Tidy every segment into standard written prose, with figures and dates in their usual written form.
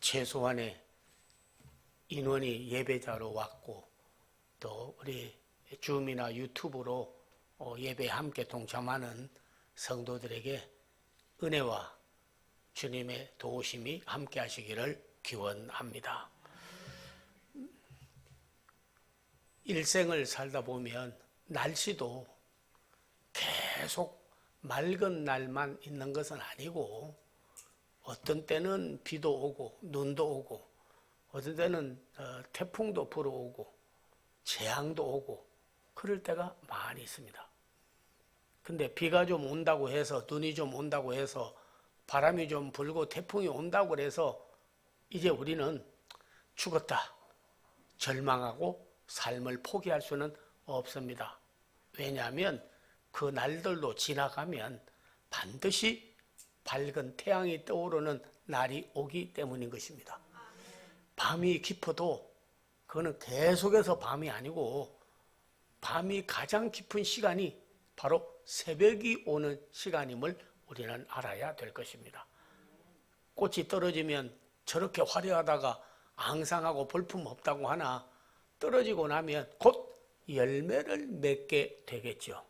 최소한의 인원이 예배자로 왔고 또 우리 줌이나 유튜브로 예배에 함께 동참하는 성도들에게 은혜와 주님의 도우심이 함께 하시기를 기원합니다. 일생을 살다 보면 날씨도 계속 맑은 날만 있는 것은 아니고 어떤 때는 비도 오고 눈도 오고 어떤 때는 태풍도 불어오고 재앙도 오고 그럴 때가 많이 있습니다. 근데 비가 좀 온다고 해서 눈이 좀 온다고 해서 바람이 좀 불고 태풍이 온다고 해서 이제 우리는 죽었다 절망하고 삶을 포기할 수는 없습니다. 왜냐하면 그 날들도 지나가면 반드시 밝은 태양이 떠오르는 날이 오기 때문인 것입니다. 밤이 깊어도 그거는 계속해서 밤이 아니고 밤이 가장 깊은 시간이 바로 새벽이 오는 시간임을 우리는 알아야 될 것입니다. 꽃이 떨어지면 저렇게 화려하다가 앙상하고 볼품 없다고 하나 떨어지고 나면 곧 열매를 맺게 되겠죠.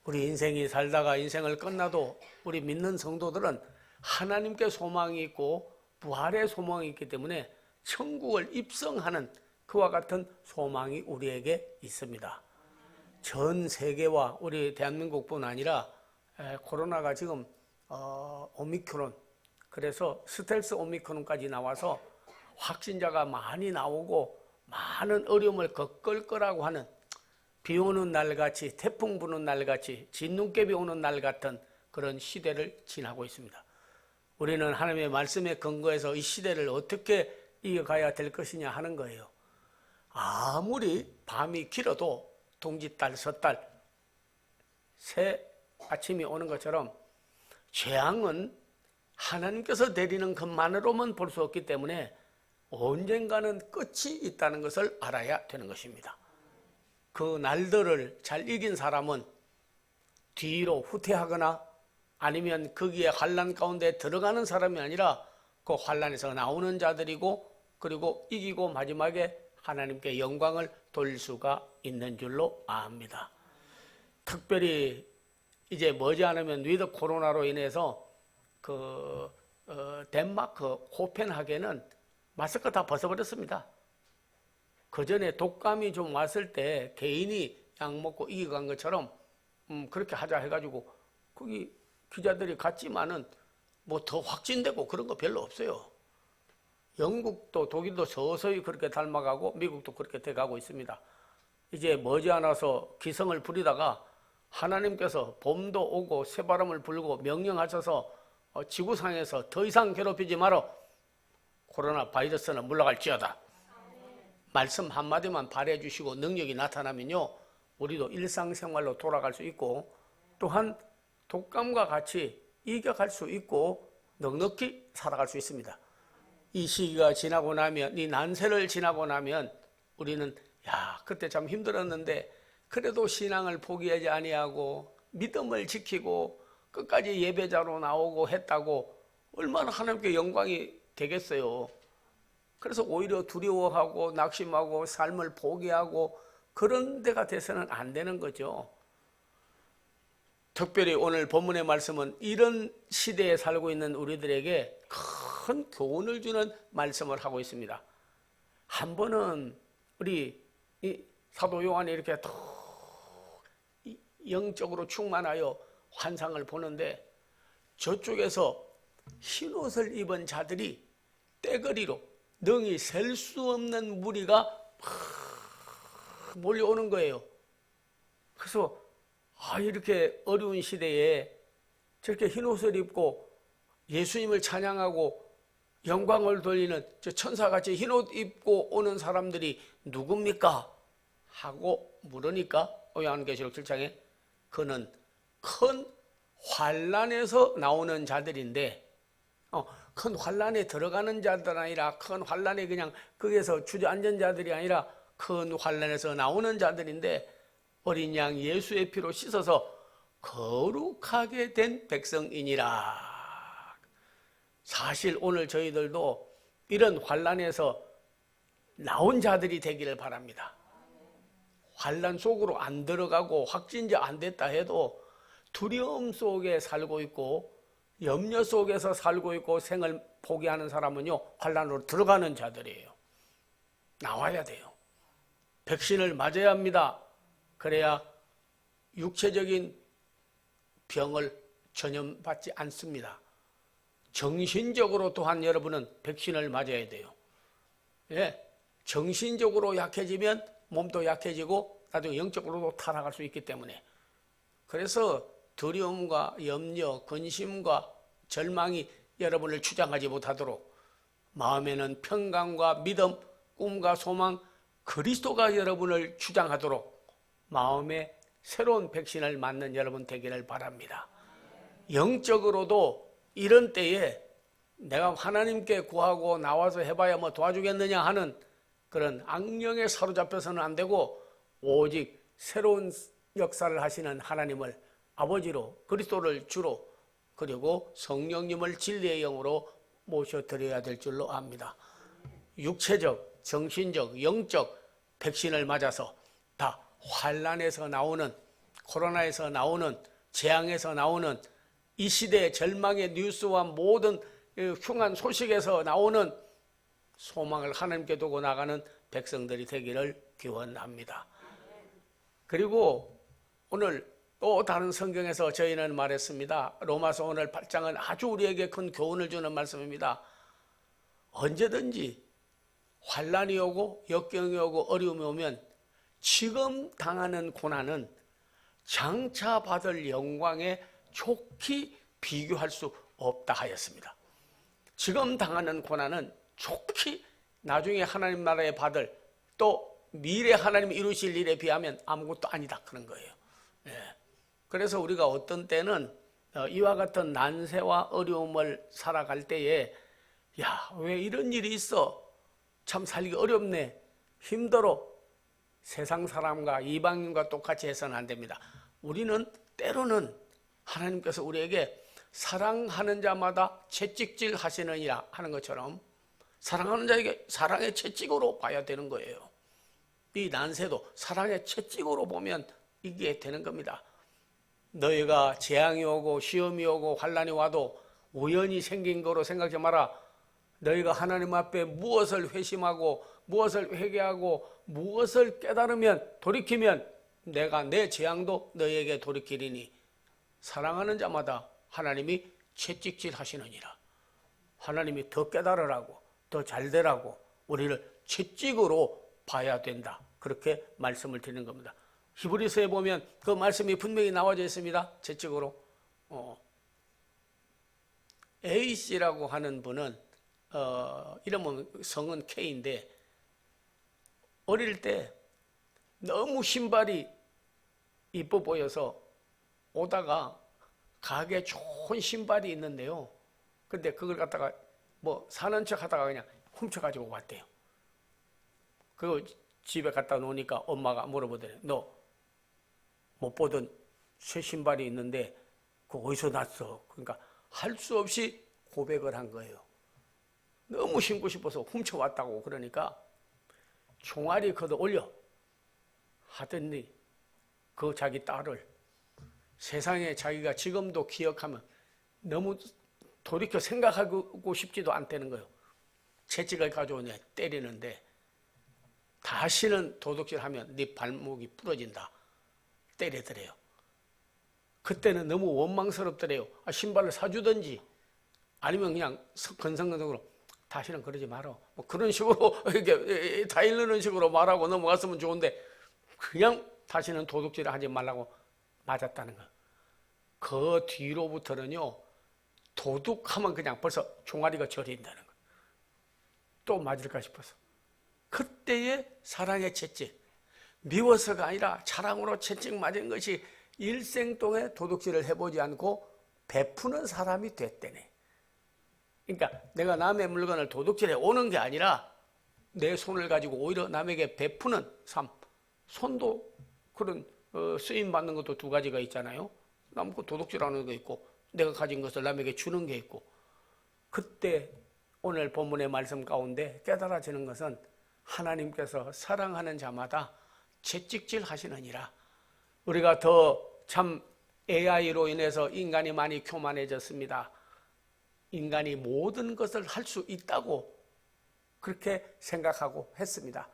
우리 인생이 살다가 인생을 끝나도 우리 믿는 성도들은 하나님께 소망이 있고 부활의 소망이 있기 때문에 천국을 입성하는 그와 같은 소망이 우리에게 있습니다. 전 세계와 우리 대한민국뿐 아니라 코로나가 지금 오미크론, 그래서 스텔스 오미크론까지 나와서 확진자가 많이 나오고 많은 어려움을 겪을 거라고 하는 비 오는 날같이 태풍 부는 날같이 진눈깨비 오는 날 같은 그런 시대를 지나고 있습니다. 우리는 하나님의 말씀에 근거해서 이 시대를 어떻게 이어가야 될 것이냐 하는 거예요. 아무리 밤이 길어도 동짓달, 섣달, 새 아침이 오는 것처럼 재앙은 하나님께서 내리는 것만으로만 볼 수 없기 때문에 언젠가는 끝이 있다는 것을 알아야 되는 것입니다. 그 날들을 잘 이긴 사람은 뒤로 후퇴하거나 아니면 거기에 환난 가운데 들어가는 사람이 아니라 그 환난에서 나오는 자들이고 그리고 이기고 마지막에 하나님께 영광을 돌릴 수가 있는 줄로 압니다. 특별히 이제 머지않으면 위드 코로나로 인해서 덴마크 코펜하겐은 마스크 다 벗어버렸습니다. 그 전에 독감이 좀 왔을 때 개인이 약 먹고 이겨간 것처럼 그렇게 하자 해가지고 거기 기자들이 갔지만은 뭐 더 확진되고 그런 거 별로 없어요. 영국도 독일도 서서히 그렇게 닮아가고 미국도 그렇게 돼가고 있습니다. 이제 머지않아서 기성을 부리다가 하나님께서 봄도 오고 새바람을 불고 명령하셔서 지구상에서 더 이상 괴롭히지 마라. 코로나 바이러스는 물러갈지어다. 말씀 한마디만 발해 주시고 능력이 나타나면요 우리도 일상생활로 돌아갈 수 있고 또한 독감과 같이 이겨갈 수 있고 넉넉히 살아갈 수 있습니다. 이 시기가 지나고 나면 이 난세를 지나고 나면 우리는 그때 참 힘들었는데 그래도 신앙을 포기하지 아니하고 믿음을 지키고 끝까지 예배자로 나오고 했다고 얼마나 하나님께 영광이 되겠어요. 그래서 오히려 두려워하고 낙심하고 삶을 포기하고 그런 데가 돼서는 안 되는 거죠. 특별히 오늘 본문의 말씀은 이런 시대에 살고 있는 우리들에게 큰 교훈을 주는 말씀을 하고 있습니다. 한 번은 우리 사도 요한이 이렇게 영적으로 충만하여 환상을 보는데 저쪽에서 흰옷을 입은 자들이 떼거리로 능히 셀 수 없는 무리가 몰려오는 거예요. 그래서 이렇게 어려운 시대에 저렇게 흰옷을 입고 예수님을 찬양하고 영광을 돌리는 저 천사같이 흰옷 입고 오는 사람들이 누굽니까? 하고 물으니까 요한계시록 7장에 그는 큰 환난에서 나오는 자들인데 큰 환난에 들어가는 자들 아니라 큰 환난에 그냥 거기에서 주저앉은 자들이 아니라 큰 환난에서 나오는 자들인데 어린 양 예수의 피로 씻어서 거룩하게 된 백성이니라. 사실 오늘 저희들도 이런 환난에서 나온 자들이 되기를 바랍니다. 환난 속으로 안 들어가고 확진자 안 됐다 해도 두려움 속에 살고 있고 염려 속에서 살고 있고 생을 포기하는 사람은요, 환난으로 들어가는 자들이에요. 나와야 돼요. 백신을 맞아야 합니다. 그래야 육체적인 병을 전염받지 않습니다. 정신적으로 또한 여러분은 백신을 맞아야 돼요. 예, 정신적으로 약해지면 몸도 약해지고 나중에 영적으로도 타락할 수 있기 때문에, 그래서 두려움과 염려, 근심과 절망이 여러분을 주장하지 못하도록 마음에는 평강과 믿음, 꿈과 소망, 그리스도가 여러분을 주장하도록 마음에 새로운 백신을 맞는 여러분 되기를 바랍니다. 영적으로도 이런 때에 내가 하나님께 구하고 나와서 해봐야 뭐 도와주겠느냐 하는 그런 악령에 사로잡혀서는 안 되고, 오직 새로운 역사를 하시는 하나님을 아버지로, 그리스도를 주로, 그리고 성령님을 진리의 영으로 모셔드려야 될 줄로 압니다. 육체적, 정신적, 영적 백신을 맞아서 다 환난에서 나오는, 코로나에서 나오는, 재앙에서 나오는 이 시대의 절망의 뉴스와 모든 흉한 소식에서 나오는 소망을 하나님께 두고 나가는 백성들이 되기를 기원합니다. 그리고 오늘 또 다른 성경에서 저희는 말했습니다. 로마서 오늘 8장은 아주 우리에게 큰 교훈을 주는 말씀입니다. 언제든지 환난이 오고 역경이 오고 어려움이 오면 지금 당하는 고난은 장차 받을 영광에 좋게 비교할 수 없다 하였습니다. 지금 당하는 고난은 좋게 나중에 하나님 나라에 받을, 또 미래 하나님이 이루실 일에 비하면 아무것도 아니다 그런 거예요. 예. 그래서 우리가 어떤 때는 이와 같은 난세와 어려움을 살아갈 때에 야, 왜 이런 일이 있어? 참 살기 어렵네, 힘들어. 세상 사람과 이방인과 똑같이 해서는 안 됩니다. 우리는 때로는 하나님께서 우리에게 사랑하는 자마다 채찍질 하시느니라 하는 것처럼 사랑하는 자에게 사랑의 채찍으로 봐야 되는 거예요. 이 난세도 사랑의 채찍으로 보면 이게 되는 겁니다. 너희가 재앙이 오고 시험이 오고 환난이 와도 우연히 생긴 거로 생각하지 마라. 너희가 하나님 앞에 무엇을 회심하고 무엇을 회개하고 무엇을 깨달으면, 돌이키면 내가 내 재앙도 너희에게 돌이키리니 사랑하는 자마다 하나님이 채찍질 하시느니라. 하나님이 더 깨달으라고, 더 잘되라고 우리를 채찍으로 봐야 된다, 그렇게 말씀을 드리는 겁니다. 히브리서에 보면 그 말씀이 분명히 나와져 있습니다. 채찍으로. A씨라고 하는 분은 이름은 성은 K인데 어릴 때 너무 신발이 이뻐 보여서 오다가 가게에 좋은 신발이 있는데요. 근데 그걸 갖다가 뭐 사는 척 하다가 그냥 훔쳐가지고 왔대요. 그거 집에 갖다 놓으니까 엄마가 물어보더래요. 너 못 보던 새 신발이 있는데 그거 어디서 났어? 그러니까 할 수 없이 고백을 한 거예요. 너무 신고 싶어서 훔쳐왔다고. 그러니까 종아리 걷어 올려 하더니 그 자기 딸을 세상에 자기가 지금도 기억하면 너무 돌이켜 생각하고 싶지도 않다는 거예요. 채찍을 가져오냐 때리는데 다시는 도둑질하면 네 발목이 부러진다 때리더래요. 그때는 너무 원망스럽더래요. 신발을 사주든지 아니면 그냥 건성건성으로 다시는 그러지 마라, 뭐 그런 식으로 이렇게 다 일르는 식으로 말하고 넘어갔으면 좋은데 그냥 다시는 도둑질을 하지 말라고 맞았다는 거예요. 그 뒤로부터는요, 도둑하면 그냥 벌써 종아리가 저린다는 거예요. 또 맞을까 싶어서. 그때의 사랑의 채찍, 미워서가 아니라 자랑으로 채찍 맞은 것이 일생 동안 도둑질을 해보지 않고 베푸는 사람이 됐대네. 그러니까 내가 남의 물건을 도둑질해 오는 게 아니라 내 손을 가지고 오히려 남에게 베푸는 삶. 손도 그런 쓰임 받는 것도 두 가지가 있잖아요. 남 그 도둑질하는 거 있고 내가 가진 것을 남에게 주는 게 있고, 그때 오늘 본문의 말씀 가운데 깨달아지는 것은 하나님께서 사랑하는 자마다 채찍질 하시느니라. 우리가 더 참 AI로 인해서 인간이 많이 교만해졌습니다. 인간이 모든 것을 할 수 있다고 그렇게 생각하고 했습니다.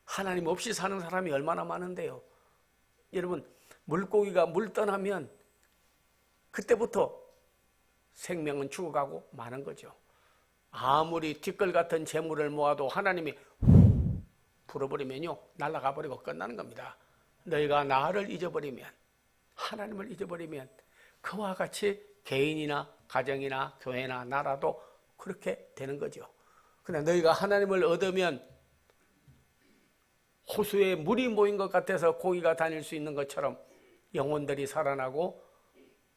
하나님 없이 사는 사람이 얼마나 많은데요. 여러분, 물고기가 물 떠나면 그때부터 생명은 죽어가고 마는 거죠. 아무리 티끌 같은 재물을 모아도 하나님이 불어버리면요, 날아가 버리고 끝나는 겁니다. 너희가 나를 잊어버리면, 하나님을 잊어버리면 그와 같이 개인이나 가정이나 교회나 나라도 그렇게 되는 거죠. 그런데 너희가 하나님을 얻으면 호수에 물이 모인 것 같아서 고기가 다닐 수 있는 것처럼 영혼들이 살아나고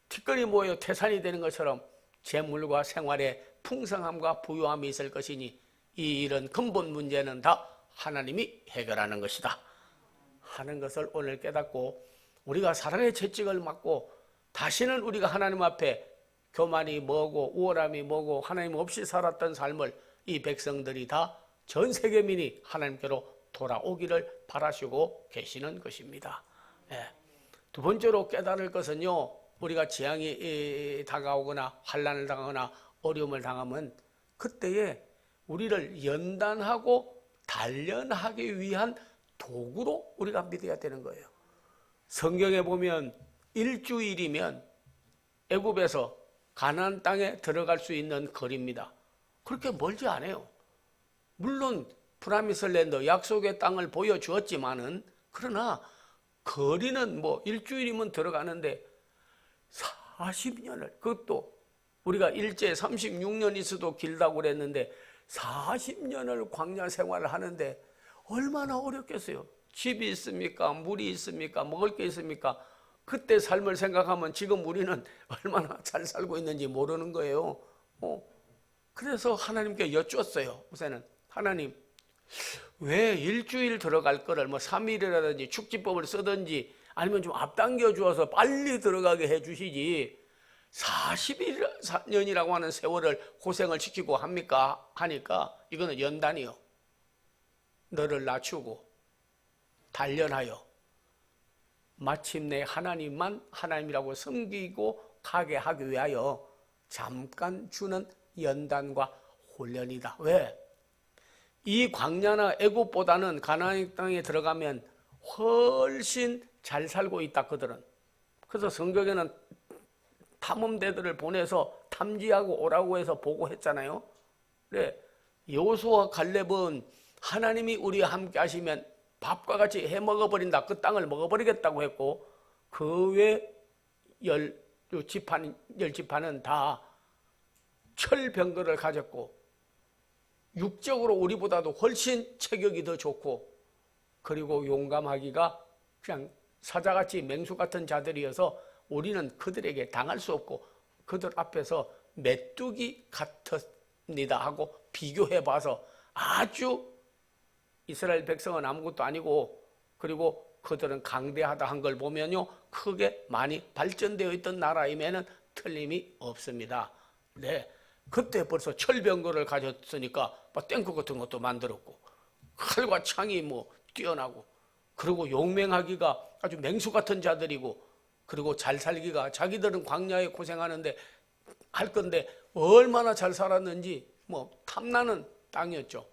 티끌이 모여 태산이 되는 것처럼 재물과 생활에 풍성함과 부유함이 있을 것이니 이런 근본 문제는 다 하나님이 해결하는 것이다 하는 것을 오늘 깨닫고, 우리가 사랑의 채찍을 맞고 다시는 우리가 하나님 앞에 교만이 뭐고 우월함이 뭐고 하나님 없이 살았던 삶을 이 백성들이 다 전 세계민이 하나님께로 돌아오기를 바라시고 계시는 것입니다. 두 번째로 깨달을 것은요, 우리가 재앙이 다가오거나 환난을 당하거나 어려움을 당하면 그때에 우리를 연단하고 단련하기 위한 도구로 우리가 믿어야 되는 거예요. 성경에 보면 일주일이면 애굽에서 가나안 땅에 들어갈 수 있는 거리입니다. 그렇게 멀지 않아요. 물론 프라미슬랜드 약속의 땅을 보여주었지만은, 그러나 거리는 뭐 일주일이면 들어가는데 40년을, 그것도 우리가 일제 36년 있어도 길다고 그랬는데 40년을 광야 생활을 하는데 얼마나 어렵겠어요. 집이 있습니까? 물이 있습니까? 먹을 게 있습니까? 그때 삶을 생각하면 지금 우리는 얼마나 잘 살고 있는지 모르는 거예요. 그래서 하나님께 여쭈었어요. 우선은 하나님, 왜 일주일 들어갈 거를 뭐 3일이라든지 축지법을 쓰든지 아니면 좀 앞당겨 주어서 빨리 들어가게 해 주시지 40년이라고 하는 세월을 고생을 시키고 합니까? 하니까 이거는 연단이요. 너를 낮추고 단련하여 마침내 하나님만 하나님이라고 섬기고 가게 하기 위하여 잠깐 주는 연단과 훈련이다. 왜? 이 광야나 애굽보다는 가나안 땅에 들어가면 훨씬 잘 살고 있다, 그들은. 그래서 성경에는 탐험대들을 보내서 탐지하고 오라고 해서 보고했잖아요. 그래, 여호수아와 갈렙은 하나님이 우리와 함께 하시면 밥과 같이 해 먹어버린다, 그 땅을 먹어버리겠다고 했고, 그 외 10지파는 다 철병거를 가졌고 육적으로 우리보다도 훨씬 체격이 더 좋고, 그리고 용감하기가 그냥 사자같이 맹수 같은 자들이어서 우리는 그들에게 당할 수 없고 그들 앞에서 메뚜기 같습니다 하고 비교해 봐서 아주 이스라엘 백성은 아무것도 아니고, 그리고 그들은 강대하다 한 걸 보면요, 크게 많이 발전되어 있던 나라임에는 틀림이 없습니다. 네, 그때 벌써 철병거를 가졌으니까 탱크 같은 것도 만들었고 칼과 창이 뭐 뛰어나고, 그리고 용맹하기가 아주 맹수 같은 자들이고, 그리고 잘 살기가 자기들은 광야에 고생하는데 할 건데 얼마나 잘 살았는지 뭐 탐나는 땅이었죠.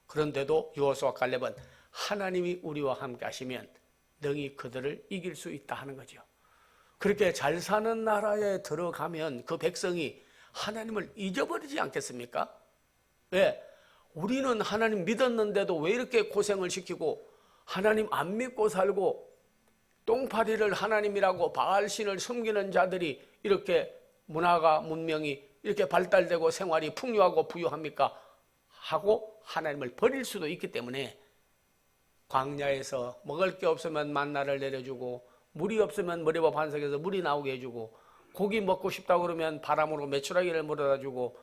그런데도 여호수아 갈렙은 하나님이 우리와 함께 하시면 능히 그들을 이길 수 있다 하는 거죠. 그렇게 잘 사는 나라에 들어가면 그 백성이 하나님을 잊어버리지 않겠습니까? 왜? 우리는 하나님 믿었는데도 왜 이렇게 고생을 시키고 하나님 안 믿고 살고 똥파리를 하나님이라고 바알신을 섬기는 자들이 이렇게 문화가 문명이 이렇게 발달되고 생활이 풍요하고 부유합니까? 하고 하나님을 버릴 수도 있기 때문에 광야에서 먹을 게 없으면 만나를 내려주고, 물이 없으면 머리와 반석에서 물이 나오게 해주고, 고기 먹고 싶다 그러면 바람으로 메추라기를 물어다 주고,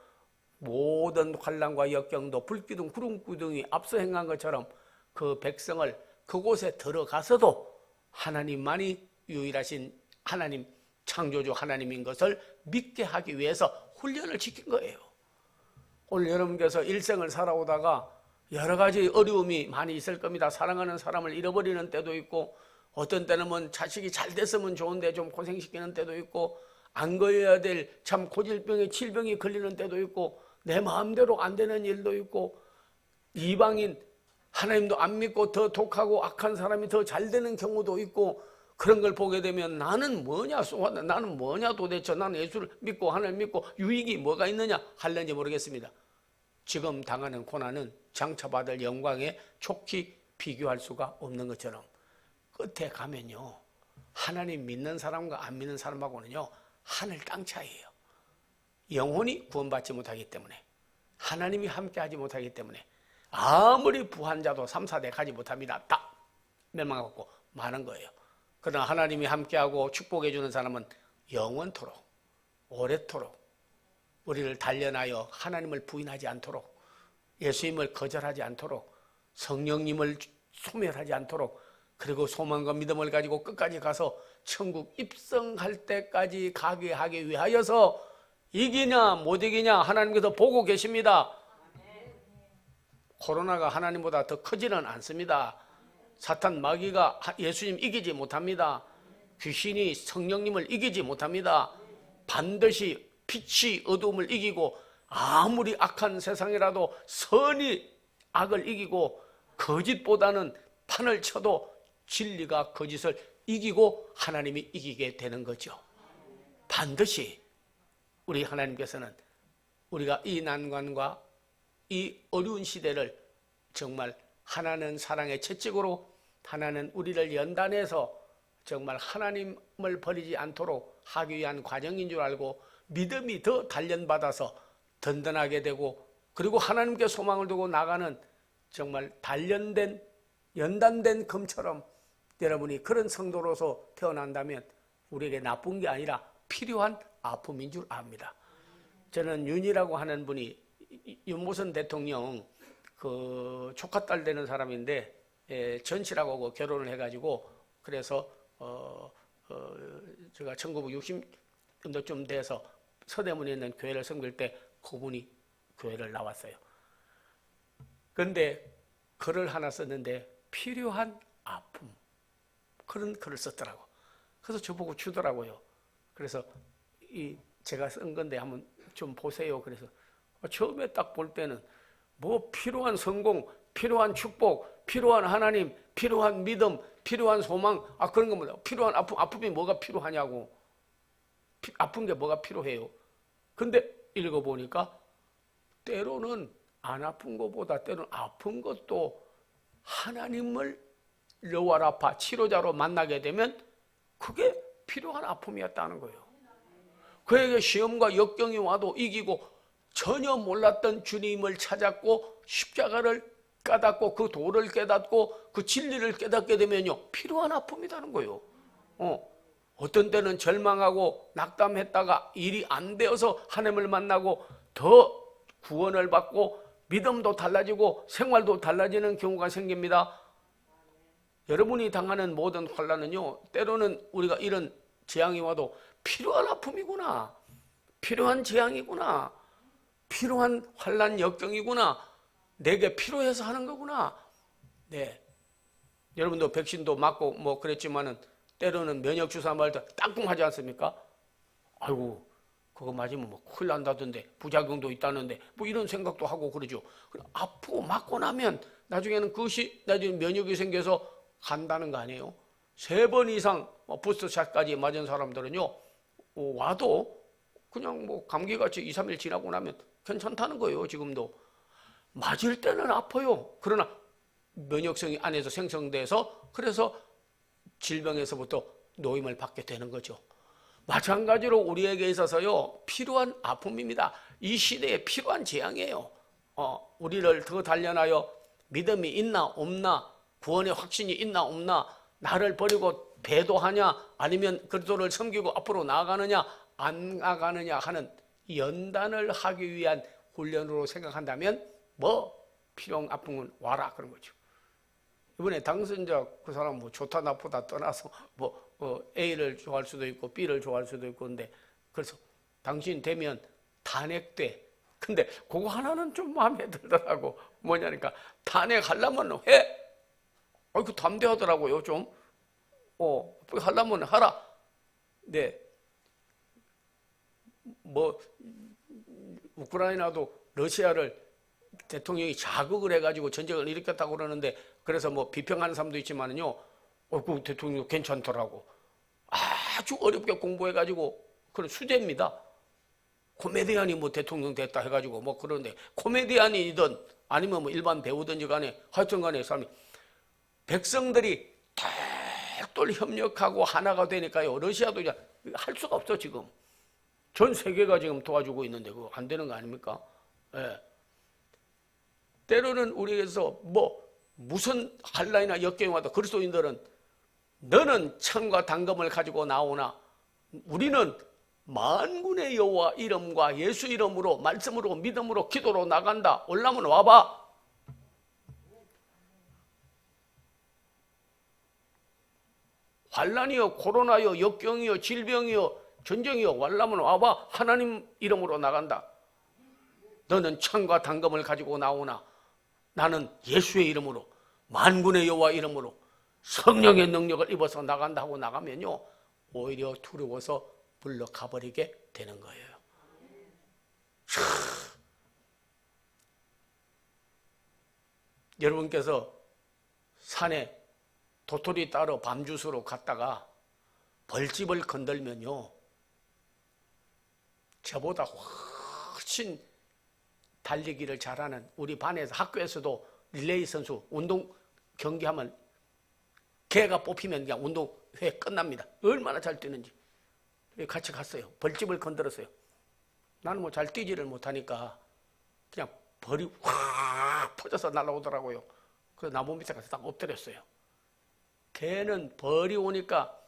모든 환난과 역경도 불기둥 구름기둥이 앞서 행한 것처럼 그 백성을 그곳에 들어가서도 하나님만이 유일하신 하나님, 창조주 하나님인 것을 믿게 하기 위해서 훈련을 시킨 거예요. 오늘 여러분께서 일생을 살아오다가 여러 가지 어려움이 많이 있을 겁니다. 사랑하는 사람을 잃어버리는 때도 있고, 어떤 때는 뭐 자식이 잘 됐으면 좋은데 좀 고생시키는 때도 있고, 안 걸려야 될 참 고질병에 질병이 걸리는 때도 있고, 내 마음대로 안 되는 일도 있고, 이방인 하나님도 안 믿고 더 독하고 악한 사람이 더 잘 되는 경우도 있고, 그런 걸 보게 되면 나는 뭐냐, 나는 뭐냐 도대체, 나는 예수를 믿고 하나님 믿고 유익이 뭐가 있느냐 할는지 모르겠습니다. 지금 당하는 고난은 장차 받을 영광에 촉히 비교할 수가 없는 것처럼 끝에 가면요, 하나님 믿는 사람과 안 믿는 사람하고는요 하늘 땅 차이예요. 영혼이 구원받지 못하기 때문에, 하나님이 함께하지 못하기 때문에 아무리 부한 자도 3, 4대 가지 못합니다. 다 멸망하고 마는 거예요. 그러나 하나님이 함께하고 축복해 주는 사람은 영원토록, 오래토록 우리를 단련하여 하나님을 부인하지 않도록, 예수님을 거절하지 않도록, 성령님을 소멸하지 않도록, 그리고 소망과 믿음을 가지고 끝까지 가서 천국 입성할 때까지 가게 하기 위하여서 이기냐 못 이기냐 하나님께서 보고 계십니다. 코로나가 하나님보다 더 크지는 않습니다. 사탄 마귀가 예수님 이기지 못합니다. 귀신이 성령님을 이기지 못합니다. 반드시 빛이 어두움을 이기고, 아무리 악한 세상이라도 선이 악을 이기고, 거짓보다는 판을 쳐도 진리가 거짓을 이기고 하나님이 이기게 되는 거죠. 반드시 우리 하나님께서는 우리가 이 난관과 이 어려운 시대를 정말 하나는 사랑의 채찍으로, 하나는 우리를 연단해서 정말 하나님을 버리지 않도록 하기 위한 과정인 줄 알고 믿음이 더 단련받아서 든든하게 되고, 그리고 하나님께 소망을 두고 나가는 정말 단련된 연단된 금처럼 여러분이 그런 성도로서 태어난다면 우리에게 나쁜 게 아니라 필요한 아픔인 줄 압니다. 저는 윤이라고 하는 분이 윤무선 대통령 그 조카딸 되는 사람인데, 전씨라고 하고 결혼을 해가지고, 그래서 제가 1960년도쯤 돼서 서대문에 있는 교회를 섬길 때 그분이 교회를 나왔어요. 그런데 글을 하나 썼는데 필요한 아픔, 그런 글을 썼더라고. 그래서 저보고 주더라고요. 그래서 제가 쓴 건데 한번 좀 보세요. 그래서 처음에 딱 볼 때는 뭐 필요한 성공, 필요한 축복, 필요한 하나님, 필요한 믿음, 필요한 소망, 그런 겁니다. 필요한 아픔이 뭐가 필요하냐고. 아픈 게 뭐가 필요해요. 근데 읽어보니까 때로는 안 아픈 것보다 때로는 아픈 것도 하나님을 여호와라파 치료자로 만나게 되면 그게 필요한 아픔이었다는 거예요. 그에게 시험과 역경이 와도 이기고 전혀 몰랐던 주님을 찾았고 십자가를 깨닫고 그 도를 깨닫고 그 진리를 깨닫게 되면요 필요한 아픔이라는 거예요. 어떤 때는 절망하고 낙담했다가 일이 안 되어서 하나님을 만나고 더 구원을 받고 믿음도 달라지고 생활도 달라지는 경우가 생깁니다. 여러분이 당하는 모든 환난은요 때로는 우리가 이런 재앙이 와도 필요한 아픔이구나, 필요한 재앙이구나, 필요한 환난 역경이구나, 내게 필요해서 하는 거구나. 네, 여러분도 백신도 맞고 뭐 그랬지만은 때로는 면역 주사 맞을 때 따끔하지 않습니까? 아이고 그거 맞으면 뭐 큰일 난다던데, 부작용도 있다는데, 뭐 이런 생각도 하고 그러죠. 아프고 맞고 나면 나중에는 그것이 나중에 면역이 생겨서 간다는 거 아니에요? 3번 이상 부스터샷까지 맞은 사람들은요 와도 그냥 뭐 감기같이 2, 3일 지나고 나면 괜찮다는 거예요. 지금도 맞을 때는 아파요. 그러나 면역성이 안에서 생성돼서 그래서 질병에서부터 노임을 받게 되는 거죠. 마찬가지로 우리에게 있어서요 필요한 아픔입니다. 이 시대에 필요한 재앙이에요. 우리를 더 단련하여 믿음이 있나 없나, 구원의 확신이 있나 없나, 나를 버리고 배도하냐 아니면 그리스도를 섬기고 앞으로 나아가느냐 안 나가느냐 하는 연단을 하기 위한 훈련으로 생각한다면 뭐 필요한 아픔은 와라 그런 거죠. 이번에 당선자 그 사람 뭐 좋다 나쁘다 떠나서 A를 좋아할 수도 있고 B를 좋아할 수도 있고, 근데 그래서 당신 되면 탄핵돼, 근데 그거 하나는 좀 마음에 들더라고. 뭐냐니까 탄핵하려면 해. 그 담대하더라고요. 좀 하려면 하라. 네. 뭐 우크라이나도 러시아를 대통령이 자극을 해가지고 전쟁을 일으켰다고 그러는데, 그래서 뭐 비평하는 사람도 있지만은요, 그 대통령 괜찮더라고. 아주 어렵게 공부해가지고 그런 수재입니다. 코미디언이 뭐 대통령 됐다 해가지고 뭐 그런데, 코미디언이든 아니면 뭐 일반 배우든지 간에 하여튼 간에 사람이, 백성들이 똘똘 협력하고 하나가 되니까요, 러시아도 이제 할 수가 없어. 지금 전 세계가 지금 도와주고 있는데 그거 안 되는 거 아닙니까? 예. 때로는 우리에게서 뭐 무슨 한란이나 역경이 와도 그리스도인들은 너는 창과 단검을 가지고 나오나 우리는 만군의 여호와 이름과 예수 이름으로, 말씀으로, 믿음으로, 기도로 나간다. 올라면 와봐. 환란이요, 코로나요, 역경이요, 질병이요, 전쟁이요, 올라면 와봐. 하나님 이름으로 나간다. 너는 창과 단검을 가지고 나오나 나는 예수의 이름으로, 만군의 여호와 이름으로, 성령의 능력을 입어서 나간다 하고 나가면요, 오히려 두려워서 물러가버리게 되는 거예요. 여러분께서 산에 도토리 따러 밤주스로 갔다가 벌집을 건들면요, 저보다 훨씬 달리기를 잘하는, 우리 반에서 학교에서도 릴레이 선수 운동 경기하면 걔가 뽑히면 그냥 운동회 끝납니다. 얼마나 잘 뛰는지. 같이 갔어요. 벌집을 건드렸어요. 나는 뭐 잘 뛰지를 못하니까 그냥 벌이 확 퍼져서 날아오더라고요. 그래서 나무 밑에 가서 딱 엎드렸어요. 걔는 벌이 오니까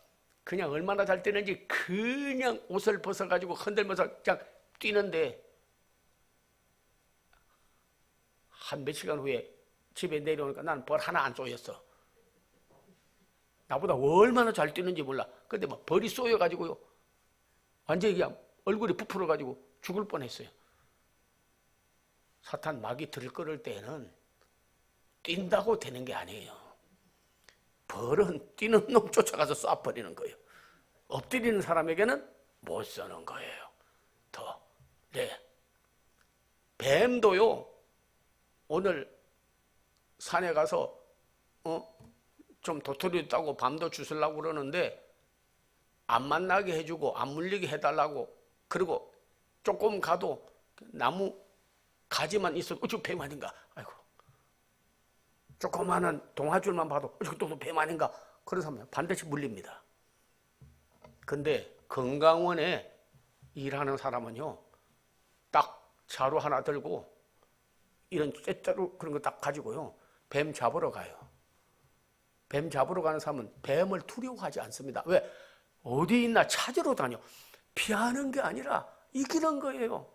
그냥 얼마나 잘 뛰는지 그냥 옷을 벗어가지고 흔들면서 그냥 뛰는데, 한 몇 시간 후에 집에 내려오니까 나는 벌 하나 안 쏘였어. 나보다 얼마나 잘 뛰는지 몰라. 근데 막 벌이 쏘여가지고요, 완전히 그냥 얼굴이 부풀어가지고 죽을 뻔했어요. 사탄 막이 들끓을 때에는 뛴다고 되는 게 아니에요. 벌은 뛰는 놈 쫓아가서 쏴버리는 거예요. 엎드리는 사람에게는 못 쏘는 거예요. 네. 뱀도요, 오늘 산에 가서 좀 도토리 따고 밤도 주스려고 그러는데 안 만나게 해주고 안 물리게 해달라고, 그리고 조금 가도 나무 가지만 있어도 저 뱀 아닌가, 아이고, 조그마한 동아줄만 봐도 또 뱀 아닌가, 그래서 하면 반드시 물립니다. 근데 건강원에 일하는 사람은요, 딱 자루 하나 들고 이런 쇳자루 그런 거 딱 가지고요, 뱀 잡으러 가요. 뱀 잡으러 가는 사람은 뱀을 두려워하지 않습니다. 왜? 어디 있나 찾으러 다녀. 피하는 게 아니라 이기는 거예요.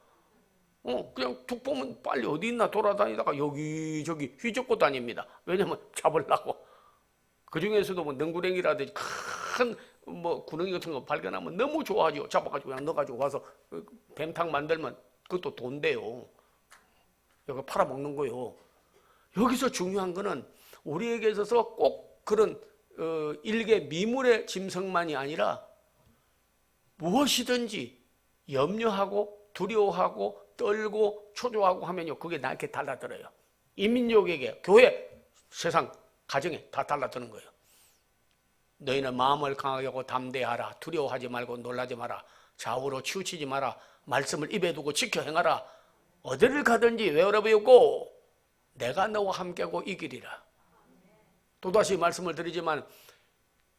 그냥 툭 보면 빨리 어디 있나 돌아다니다가 여기저기 휘젓고 다닙니다. 왜냐면 잡으려고. 그 중에서도 뭐 능구랭이라든지 큰 뭐 구렁이 같은 거 발견하면 너무 좋아하죠. 잡아가지고 그냥 넣어가지고 와서 뱀탕 만들면 그것도 돈대요. 이거 팔아먹는 거요. 여기서 중요한 거는 우리에게 있어서 꼭 그런 일개 미물의 짐승만이 아니라 무엇이든지 염려하고 두려워하고 떨고 초조하고 하면요, 그게 나에게 달라들어요. 이민족에게, 교회, 세상, 가정에 다 달라드는 거예요. 너희는 마음을 강하게 하고 담대하라. 두려워하지 말고 놀라지 마라. 좌우로 치우치지 마라. 말씀을 입에 두고 지켜 행하라. 어디를 가든지 외우라 배우고 내가 너와 함께하고 이기리라. 또다시 말씀을 드리지만,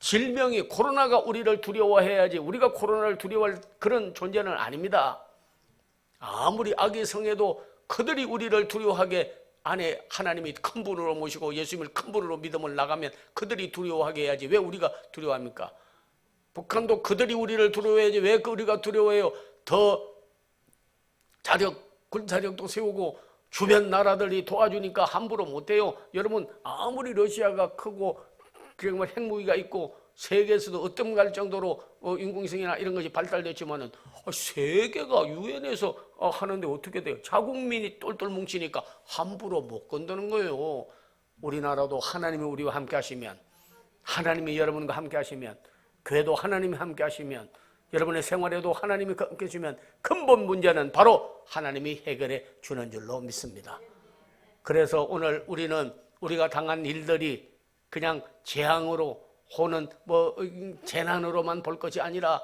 질병이, 코로나가 우리를 두려워해야지 우리가 코로나를 두려워할 그런 존재는 아닙니다. 아무리 악이 성해도 그들이 우리를 두려워하게 안에 하나님이 큰 분으로 모시고 예수님을 큰 분으로 믿음을 나가면 그들이 두려워하게 해야지 왜 우리가 두려워합니까? 북한도 그들이 우리를 두려워해야지 왜 우리가 두려워해요? 더 군사력도 세우고 주변 나라들이 도와주니까 함부로 못해요. 여러분, 아무리 러시아가 크고 정말 핵무기가 있고 세계에서도 어떤갈 정도로 인공위성이나 이런 것이 발달됐지만은 세계가 유엔에서 하는데 어떻게 돼요? 자국민이 똘똘 뭉치니까 함부로 못 건드는 거예요. 우리나라도 하나님이 우리와 함께 하시면, 하나님이 여러분과 함께 하시면, 교회도 하나님이 함께 하시면, 여러분의 생활에도 하나님이 함께 해주면 근본 문제는 바로 하나님이 해결해 주는 줄로 믿습니다. 그래서 오늘 우리는 우리가 당한 일들이 그냥 재앙으로 혹은 재난으로만 볼 것이 아니라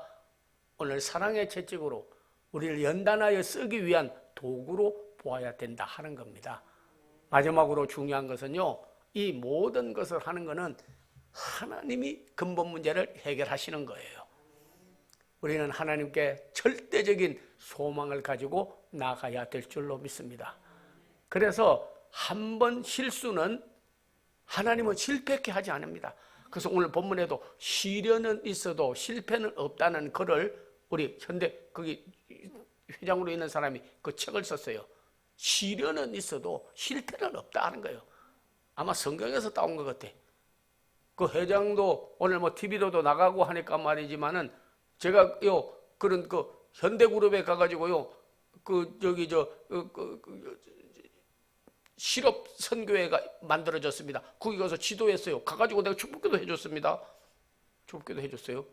오늘 사랑의 채찍으로 우리를 연단하여 쓰기 위한 도구로 보아야 된다 하는 겁니다. 마지막으로 중요한 것은요, 이 모든 것을 하는 것은 하나님이 근본 문제를 해결하시는 거예요. 우리는 하나님께 절대적인 소망을 가지고 나가야 될 줄로 믿습니다. 그래서 한 번 실수는 하나님은 실패케 하지 않습니다. 그래서 오늘 본문에도 시련은 있어도 실패는 없다는 글을 우리 현대 거기 회장으로 있는 사람이 그 책을 썼어요. 시련은 있어도 실패는 없다 하는 거예요. 아마 성경에서 따온 것 같아. 그 회장도 오늘 TV로도 나가고 하니까 말이지만은 제가 그런 현대그룹에 가가지고요 실업 선교회가 만들어졌습니다. 거기 가서 지도했어요. 가가지고 내가 축복기도 해줬습니다. 축복기도 해줬어요.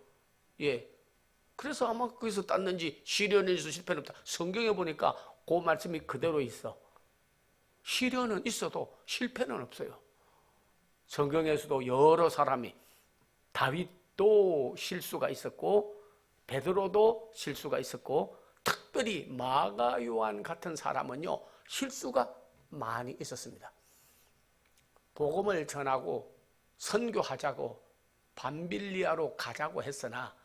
예. 그래서 아마 거기서 땄는지 시련은 있어 실패는 없다. 성경에 보니까 그 말씀이 그대로 있어. 시련은 있어도 실패는 없어요. 성경에서도 여러 사람이, 다윗도 실수가 있었고 베드로도 실수가 있었고 특별히 마가 요한 같은 사람은요 실수가 많이 있었습니다. 복음을 전하고 선교하자고 밤빌리아로 가자고 했으나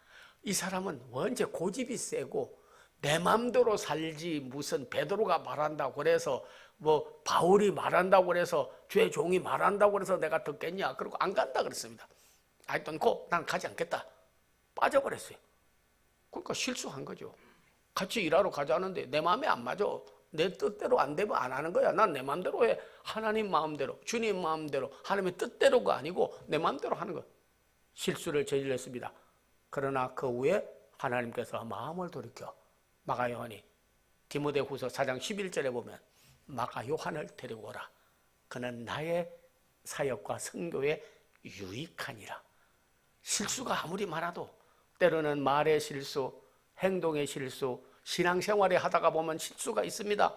이 사람은 원체 고집이 세고 내 맘대로 살지, 무슨 베드로가 말한다고 그래서 바울이 말한다고 그래서 주의 종이 말한다고 그래서 내가 듣겠냐, 그러고 안 간다 그랬습니다. 하여튼 난 가지 않겠다 빠져버렸어요. 그러니까 실수한 거죠. 같이 일하러 가자는데 내 마음에 안 맞아. 내 뜻대로 안 되면 안 하는 거야. 난 내 마음대로 해. 하나님 마음대로, 주님 마음대로, 하나님의 뜻대로가 아니고 내 마음대로 하는 거야. 실수를 저질렀습니다. 그러나 그 후에 하나님께서 마음을 돌이켜 마가 요한이 디모데후서 4장 11절에 보면 마가 요한을 데리고 오라. 그는 나의 사역과 선교에 유익하니라. 실수가 아무리 많아도 때로는 말의 실수, 행동의 실수, 신앙생활에 하다가 보면 실수가 있습니다.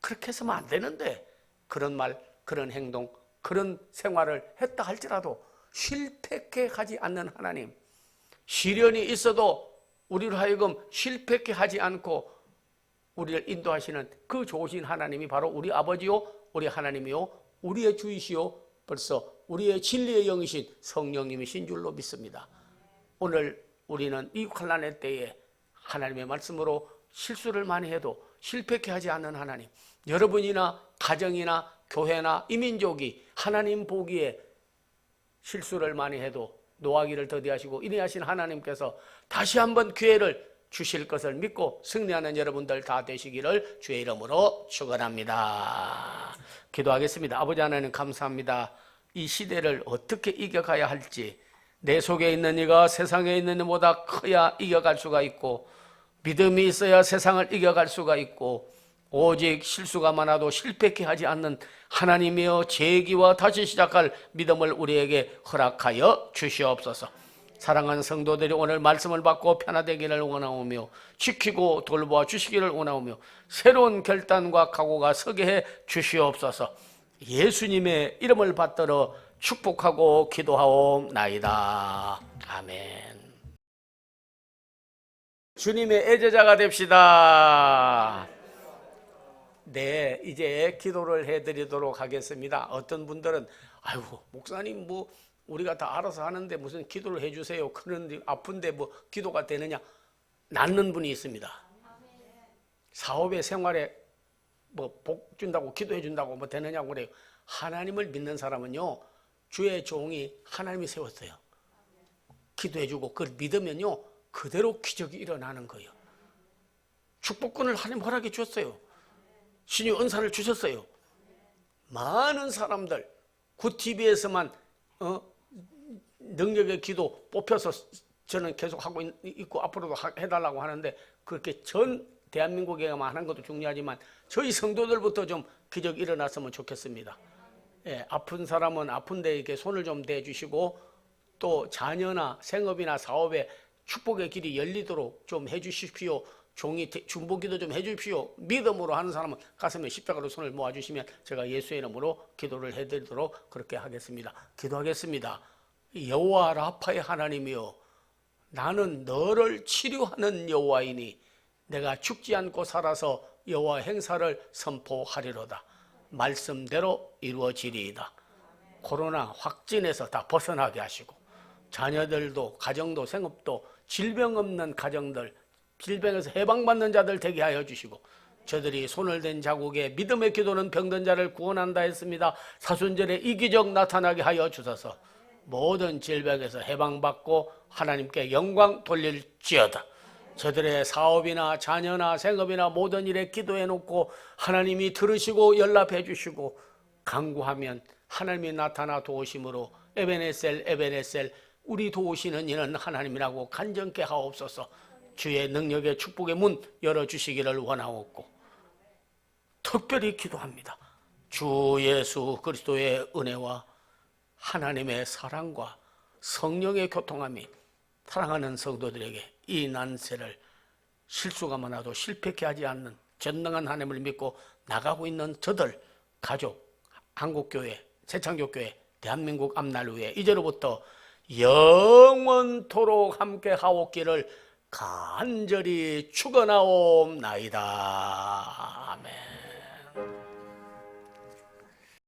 그렇게 해서는 안 되는데 그런 말, 그런 행동, 그런 생활을 했다 할지라도 실패케 하지 않는 하나님, 시련이 있어도 우리를 하여금 실패케 하지 않고 우리를 인도하시는 그 좋으신 하나님이 바로 우리 아버지요, 우리 하나님이요, 우리의 주이시요, 벌써 우리의 진리의 영이신 성령님이신 줄로 믿습니다. 오늘 우리는 이 환난의 때에 하나님의 말씀으로 실수를 많이 해도 실패케 하지 않는 하나님, 여러분이나 가정이나 교회나 이민족이 하나님 보기에 실수를 많이 해도 노하기를 더디하시고 인내하신 하나님께서 다시 한번 기회를 주실 것을 믿고 승리하는 여러분들 다 되시기를 주의 이름으로 축원합니다. 기도하겠습니다. 아버지 하나님 감사합니다. 이 시대를 어떻게 이겨가야 할지, 내 속에 있는 이가 세상에 있는 이보다 커야 이겨갈 수가 있고, 믿음이 있어야 세상을 이겨갈 수가 있고, 오직 실수가 많아도 실패케 하지 않는 하나님이여, 재기와 다시 시작할 믿음을 우리에게 허락하여 주시옵소서. 사랑하는 성도들이 오늘 말씀을 받고 편안되기를 원하오며 지키고 돌보아 주시기를 원하오며 새로운 결단과 각오가 서게 해 주시옵소서. 예수님의 이름을 받들어 축복하고 기도하옵나이다. 아멘. 주님의 애제자가 됩시다. 네, 이제 기도를 해드리도록 하겠습니다. 어떤 분들은 아이고 목사님 우리가 다 알아서 하는데 무슨 기도를 해주세요. 그런데 아픈데 기도가 되느냐? 낫는 분이 있습니다. 사업에 생활에 복 준다고 기도해 준다고 되느냐고 그래요. 하나님을 믿는 사람은요, 주의 종이 하나님이 세웠어요. 기도해 주고 그걸 믿으면요 그대로 기적이 일어나는 거예요. 축복권을 하나님 허락해 주었어요. 신유 은사를 주셨어요. 많은 사람들 굿TV에서만 능력의 기도 뽑혀서 저는 계속 하고 있고 앞으로도 해달라고 하는데, 그렇게 전 대한민국에만 하는 것도 중요하지만 저희 성도들부터 좀 기적이 일어났으면 좋겠습니다. 예, 아픈 사람은 아픈 데에게 손을 좀 대주시고, 또 자녀나 생업이나 사업에 축복의 길이 열리도록 좀 해주십시오. 종이 중보기도 좀 해주십시오. 믿음으로 하는 사람은 가슴에 십자가로 손을 모아주시면 제가 예수의 이름으로 기도를 해드리도록 그렇게 하겠습니다. 기도하겠습니다. 여호와 라파의 하나님이여, 나는 너를 치료하는 여호와이니 내가 죽지 않고 살아서 여호와 행사를 선포하리로다. 말씀대로 이루어지리이다. 코로나 확진에서 다 벗어나게 하시고, 자녀들도 가정도 생업도 질병 없는 가정들, 질병에서 해방받는 자들 되게 하여 주시고, 저들이 손을 댄 자국에 믿음의 기도는 병든 자를 구원한다 했습니다. 사순절에 이 기적 나타나게 하여 주소서. 모든 질병에서 해방받고 하나님께 영광 돌릴지어다. 저들의 사업이나 자녀나 생업이나 모든 일에 기도해 놓고 하나님이 들으시고 연락해 주시고, 간구하면 하나님이 나타나 도우심으로 에베네셀 에베네셀, 우리 도우시는 이는 하나님이라고 간증케 하옵소서. 주의 능력의 축복의 문 열어주시기를 원하옵고 특별히 기도합니다. 주 예수 그리스도의 은혜와 하나님의 사랑과 성령의 교통함이 사랑하는 성도들에게 이 난세를 실수가 많아도 실패케 하지 않는 전능한 하나님을 믿고 나가고 있는 저들, 가족, 한국교회, 새창교교회, 대한민국 앞날위에 이제로부터 영원토록 함께 하옵기를 간절히 축원하옵나이다. 아멘.